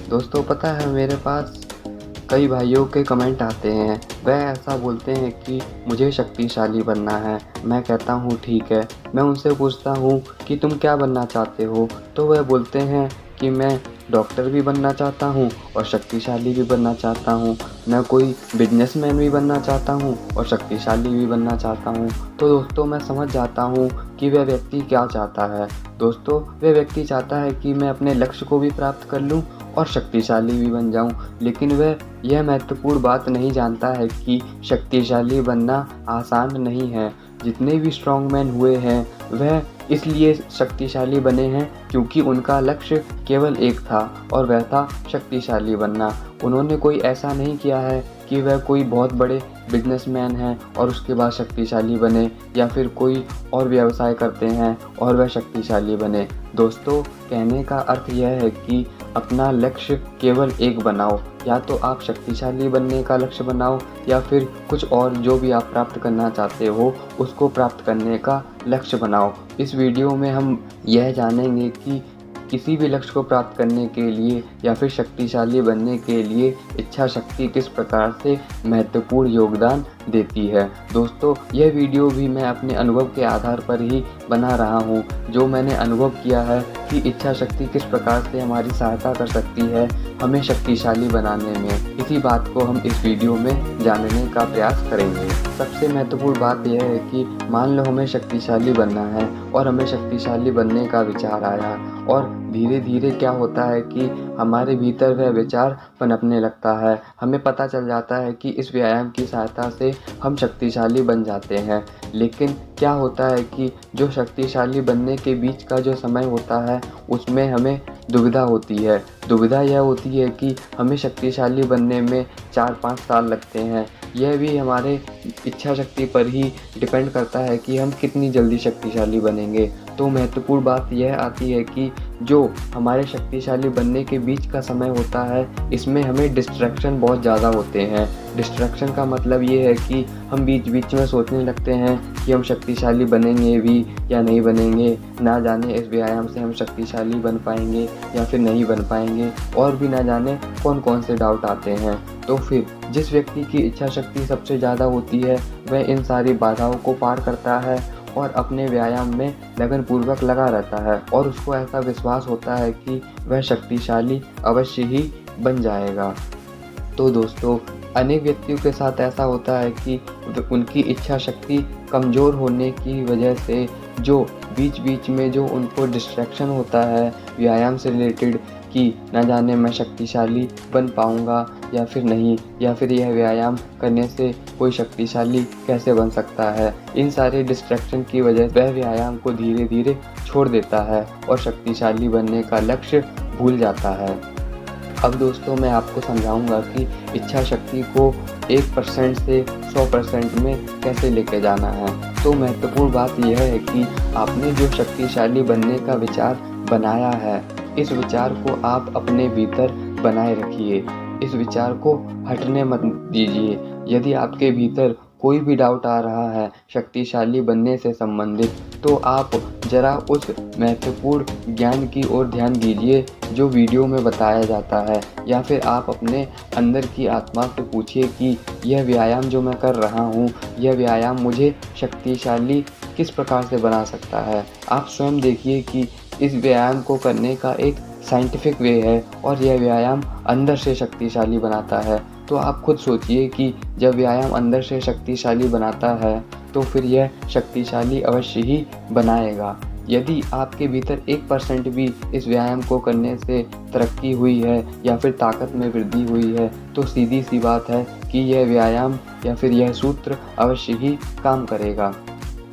दोस्तों पता है मेरे पास कई भाइयों के कमेंट आते हैं। वह ऐसा बोलते हैं कि मुझे शक्तिशाली बनना है। मैं कहता हूँ ठीक है। मैं उनसे पूछता हूँ कि तुम क्या बनना चाहते हो? तो वह बोलते हैं कि मैं डॉक्टर भी बनना चाहता हूँ और शक्तिशाली भी बनना चाहता हूँ। मैं कोई बिजनेसमैन भी बनना चाहता हूँ और शक्तिशाली भी बनना चाहता हूँ। तो दोस्तों मैं समझ जाता हूँ कि वह व्यक्ति क्या चाहता है। दोस्तों वह व्यक्ति चाहता है कि मैं अपने लक्ष्य को भी प्राप्त कर लूँ और शक्तिशाली भी बन जाऊं, लेकिन वह यह महत्वपूर्ण बात नहीं जानता है कि शक्तिशाली बनना आसान नहीं है। जितने भी स्ट्रॉन्गमैन हुए हैं वह इसलिए शक्तिशाली बने हैं क्योंकि उनका लक्ष्य केवल एक था और वह था शक्तिशाली बनना। उन्होंने कोई ऐसा नहीं किया है कि वह कोई बहुत बड़े बिजनेसमैन हैं और उसके बाद शक्तिशाली बने, या फिर कोई और व्यवसाय करते हैं और वह शक्तिशाली बने। दोस्तों कहने का अर्थ यह है कि अपना लक्ष्य केवल एक बनाओ। या तो आप शक्तिशाली बनने का लक्ष्य बनाओ या फिर कुछ और जो भी आप प्राप्त करना चाहते हो उसको प्राप्त करने का लक्ष्य बनाओ। इस वीडियो में हम यह जानेंगे कि किसी भी लक्ष्य को प्राप्त करने के लिए या फिर शक्तिशाली बनने के लिए इच्छा शक्ति किस प्रकार से महत्वपूर्ण योगदान देती है। दोस्तों यह वीडियो भी मैं अपने अनुभव के आधार पर ही बना रहा हूँ। जो मैंने अनुभव किया है कि इच्छा शक्ति किस प्रकार से हमारी सहायता कर सकती है हमें शक्तिशाली बनाने में, इसी बात को हम इस वीडियो में जानने का प्रयास करेंगे। सबसे महत्वपूर्ण बात यह है कि मान लो हमें शक्तिशाली बनना है और हमें शक्तिशाली बनने का विचार आया, और धीरे धीरे क्या होता है कि हमारे भीतर वह विचार पनपने लगता है। हमें पता चल जाता है कि इस व्यायाम की सहायता से हम शक्तिशाली बन जाते हैं। लेकिन क्या होता है कि जो शक्तिशाली बनने के बीच का जो समय होता है उसमें हमें दुविधा होती है। दुविधा यह होती है कि हमें शक्तिशाली बनने में 4-5 साल लगते हैं। यह भी हमारे इच्छा शक्ति पर ही डिपेंड करता है कि हम कितनी जल्दी शक्तिशाली बनेंगे। तो महत्वपूर्ण बात यह आती है कि जो हमारे शक्तिशाली बनने के बीच का समय होता है इसमें हमें डिस्ट्रैक्शन बहुत ज़्यादा होते हैं। डिस्ट्रैक्शन का मतलब ये है कि हम बीच बीच में सोचने लगते हैं कि हम शक्तिशाली बनेंगे भी या नहीं बनेंगे, ना जाने इस व्यायाम से हम शक्तिशाली बन पाएंगे या फिर नहीं बन पाएंगे, और भी ना जाने कौन कौन से डाउट आते हैं। तो फिर जिस व्यक्ति की इच्छा शक्ति सबसे ज़्यादा होती है वह इन सारी बाधाओं को पार करता है और अपने व्यायाम में लगनपूर्वक लगा रहता है, और उसको ऐसा विश्वास होता है कि वह शक्तिशाली अवश्य ही बन जाएगा। तो दोस्तों अनेक व्यक्तियों के साथ ऐसा होता है कि उनकी इच्छा शक्ति कमज़ोर होने की वजह से जो बीच बीच में जो उनको डिस्ट्रैक्शन होता है व्यायाम से रिलेटेड कि न जाने मैं शक्तिशाली बन पाऊँगा या फिर नहीं, या फिर यह व्यायाम करने से कोई शक्तिशाली कैसे बन सकता है, इन सारे डिस्ट्रैक्शन की वजह से वह व्यायाम को धीरे धीरे छोड़ देता है और शक्तिशाली बनने का लक्ष्य भूल जाता है। अब दोस्तों मैं आपको समझाऊंगा कि इच्छा शक्ति को 1% से 100% में कैसे लेके जाना है। तो महत्वपूर्ण बात यह है कि आपने जो शक्तिशाली बनने का विचार बनाया है इस विचार को आप अपने भीतर बनाए रखिए। इस विचार को हटने मत दीजिए। यदि आपके भीतर कोई भी डाउट आ रहा है शक्तिशाली बनने से संबंधित तो आप ज़रा उस महत्वपूर्ण ज्ञान की ओर ध्यान दीजिए जो वीडियो में बताया जाता है, या फिर आप अपने अंदर की आत्मा से पूछिए कि यह व्यायाम जो मैं कर रहा हूँ यह व्यायाम मुझे शक्तिशाली किस प्रकार से बना सकता है। आप स्वयं देखिए कि इस व्यायाम को करने का एक साइंटिफिक वे है और यह व्यायाम अंदर से शक्तिशाली बनाता है। तो आप खुद सोचिए कि जब व्यायाम अंदर से शक्तिशाली बनाता है तो फिर यह शक्तिशाली अवश्य ही बनाएगा। यदि आपके भीतर 1% भी इस व्यायाम को करने से तरक्की हुई है या फिर ताकत में वृद्धि हुई है तो सीधी सी बात है कि यह व्यायाम या फिर यह सूत्र अवश्य ही काम करेगा।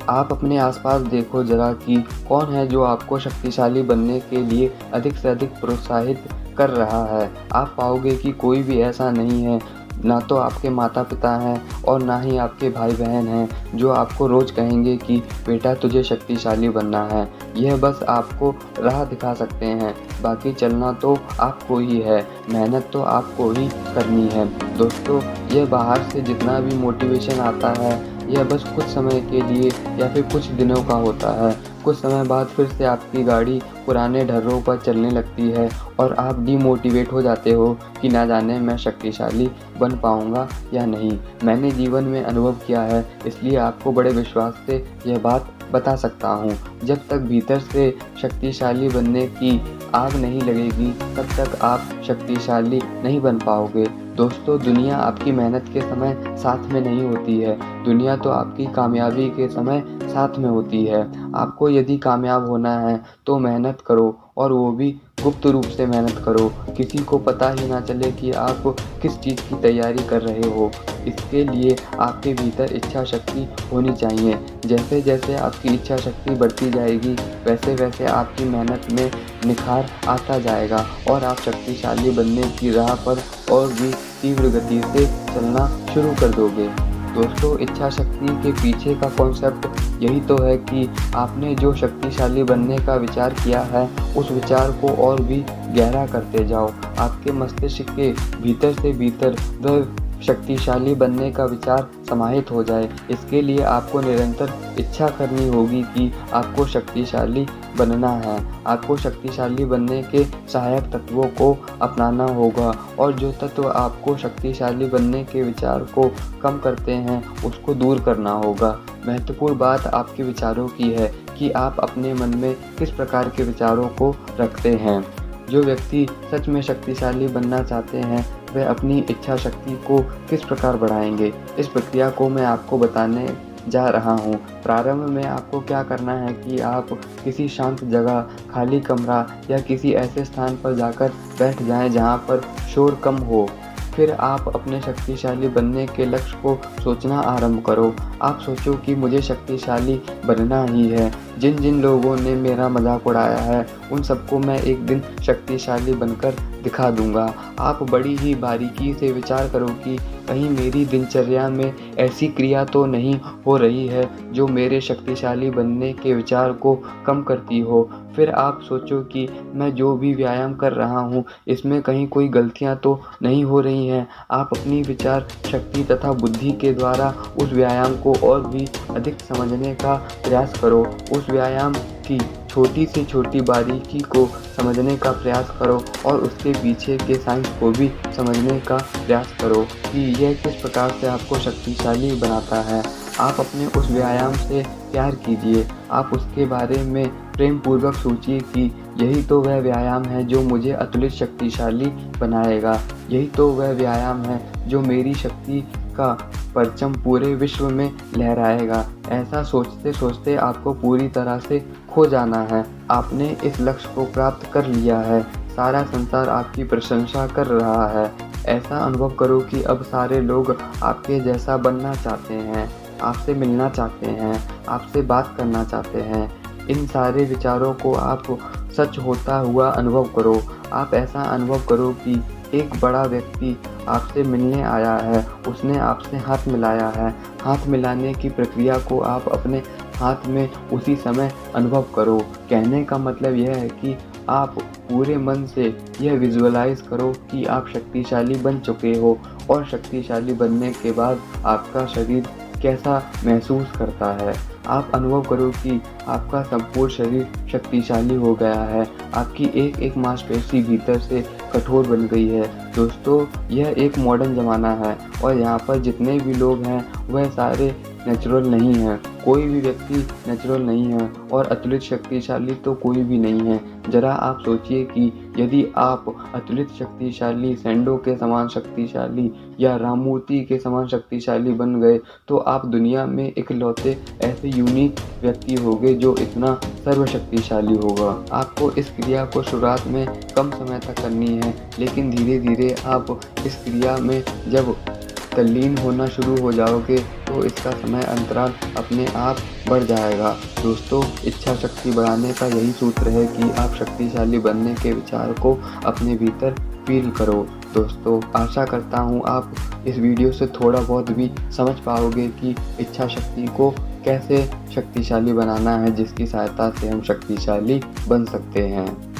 आप अपने आसपास देखो ज़रा कि कौन है जो आपको शक्तिशाली बनने के लिए अधिक से अधिक प्रोत्साहित कर रहा है। आप पाओगे कि कोई भी ऐसा नहीं है, ना तो आपके माता पिता हैं और ना ही आपके भाई बहन हैं जो आपको रोज़ कहेंगे कि बेटा तुझे शक्तिशाली बनना है। यह बस आपको राह दिखा सकते हैं, बाकी चलना तो आपको ही है, मेहनत तो आपको ही करनी है। दोस्तों ये बाहर से जितना भी मोटिवेशन आता है यह बस कुछ समय के लिए या फिर कुछ दिनों का होता है। कुछ समय बाद फिर से आपकी गाड़ी पुराने ढर्रों पर चलने लगती है और आप डिमोटिवेट हो जाते हो कि ना जाने मैं शक्तिशाली बन पाऊंगा या नहीं। मैंने जीवन में अनुभव किया है, इसलिए आपको बड़े विश्वास से यह बात बता सकता हूँ। जब तक भीतर से शक्तिशाली बनने की आग नहीं लगेगी, तब तक आप शक्तिशाली नहीं बन पाओगे। दोस्तों, दुनिया आपकी मेहनत के समय साथ में नहीं होती है। दुनिया तो आपकी कामयाबी के समय साथ में होती है। आपको यदि कामयाब होना है तो मेहनत करो, और वो भी गुप्त रूप से मेहनत करो। किसी को पता ही ना चले कि आप किस चीज़ की तैयारी कर रहे हो। इसके लिए आपके भीतर इच्छा शक्ति होनी चाहिए। जैसे जैसे आपकी इच्छा शक्ति बढ़ती जाएगी, वैसे वैसे आपकी मेहनत में निखार आता जाएगा और आप शक्तिशाली बनने की राह पर और भी तीव्र गति से चलना शुरू कर दोगे। दोस्तों, इच्छा शक्ति के पीछे का कॉन्सेप्ट यही तो है कि आपने जो शक्तिशाली बनने का विचार किया है, उस विचार को और भी गहरा करते जाओ। आपके मस्तिष्क के भीतर से भीतर वह शक्तिशाली बनने का विचार समाहित हो जाए। इसके लिए आपको निरंतर इच्छा करनी होगी कि आपको शक्तिशाली बनना है। आपको शक्तिशाली बनने के सहायक तत्वों को अपनाना होगा, और जो तत्व आपको शक्तिशाली बनने के विचार को कम करते हैं, उसको दूर करना होगा। महत्वपूर्ण बात आपके विचारों की है कि आप अपने मन में किस प्रकार के विचारों को रखते हैं। जो व्यक्ति सच में शक्तिशाली बनना चाहते हैं, वे अपनी इच्छा शक्ति को किस प्रकार बढ़ाएंगे, इस प्रक्रिया को मैं आपको बताने जा रहा हूँ। प्रारंभ में आपको क्या करना है कि आप किसी शांत जगह, खाली कमरा या किसी ऐसे स्थान पर जाकर बैठ जाएं जहाँ पर शोर कम हो। फिर आप अपने शक्तिशाली बनने के लक्ष्य को सोचना आरंभ करो। आप सोचो कि मुझे शक्तिशाली बनना ही है। जिन जिन लोगों ने मेरा मजाक उड़ाया है, उन सबको मैं एक दिन शक्तिशाली बनकर दिखा दूंगा। आप बड़ी ही बारीकी से विचार करो कि कहीं मेरी दिनचर्या में ऐसी क्रिया तो नहीं हो रही है जो मेरे शक्तिशाली बनने के विचार को कम करती हो। फिर आप सोचो कि मैं जो भी व्यायाम कर रहा हूँ, इसमें कहीं कोई गलतियाँ तो नहीं हो रही हैं। आप अपनी विचार शक्ति तथा बुद्धि के द्वारा उस व्यायाम को और भी अधिक समझने का प्रयास करो। उस व्यायाम की छोटी से छोटी बारीकी को समझने का प्रयास करो और उसके पीछे के साइंस को भी समझने का प्रयास करो कि यह किस प्रकार से आपको शक्तिशाली बनाता है। आप अपने उस व्यायाम से प्यार कीजिए। आप उसके बारे में प्रेम पूर्वक सोचिए कि यही तो वह व्यायाम है जो मुझे अतुलित शक्तिशाली बनाएगा। यही तो वह व्यायाम है जो मेरी शक्ति का परचम पूरे विश्व में लहराएगा। ऐसा सोचते सोचते आपको पूरी तरह से खो जाना है। आपने इस लक्ष्य को प्राप्त कर लिया है। सारा संसार आपकी प्रशंसा कर रहा है। ऐसा अनुभव करो कि अब सारे लोग आपके जैसा बनना चाहते हैं, आपसे मिलना चाहते हैं, आपसे बात करना चाहते हैं। इन सारे विचारों को आप सच होता हुआ अनुभव करो। आप ऐसा अनुभव करो कि एक बड़ा व्यक्ति आपसे मिलने आया है, उसने आपसे हाथ मिलाया है। हाथ मिलाने की प्रक्रिया को आप अपने हाथ में उसी समय अनुभव करो। कहने का मतलब यह है कि आप पूरे मन से यह विजुअलाइज करो कि आप शक्तिशाली बन चुके हो, और शक्तिशाली बनने के बाद आपका शरीर कैसा महसूस करता है। आप अनुभव करो कि आपका संपूर्ण शरीर शक्तिशाली हो गया है। आपकी एक एक मांसपेशी भीतर से कठोर बन गई है। दोस्तों, यह एक मॉडर्न ज़माना है और यहाँ पर जितने भी लोग हैं वह सारे नेचुरल नहीं हैं। कोई भी व्यक्ति नेचुरल नहीं है और अतुलित शक्तिशाली तो कोई भी नहीं है। जरा आप सोचिए कि यदि आप अतुलित शक्तिशाली, सेंडो के समान शक्तिशाली या राममूर्ति के समान शक्तिशाली बन गए, तो आप दुनिया में इकलौते ऐसे यूनिक व्यक्ति होंगे जो इतना सर्वशक्तिशाली होगा। आपको इस क्रिया को शुरुआत में कम समय तक करनी है, लेकिन धीरे धीरे आप इस क्रिया में जब तल्लीन होना शुरू हो जाओगे तो इसका समय अंतराल अपने आप बढ़ जाएगा। दोस्तों, इच्छा शक्ति बढ़ाने का यही सूत्र है कि आप शक्तिशाली बनने के विचार को अपने भीतर फील करो। दोस्तों, आशा करता हूँ आप इस वीडियो से थोड़ा बहुत भी समझ पाओगे कि इच्छा शक्ति को कैसे शक्तिशाली बनाना है, जिसकी सहायता से हम शक्तिशाली बन सकते हैं।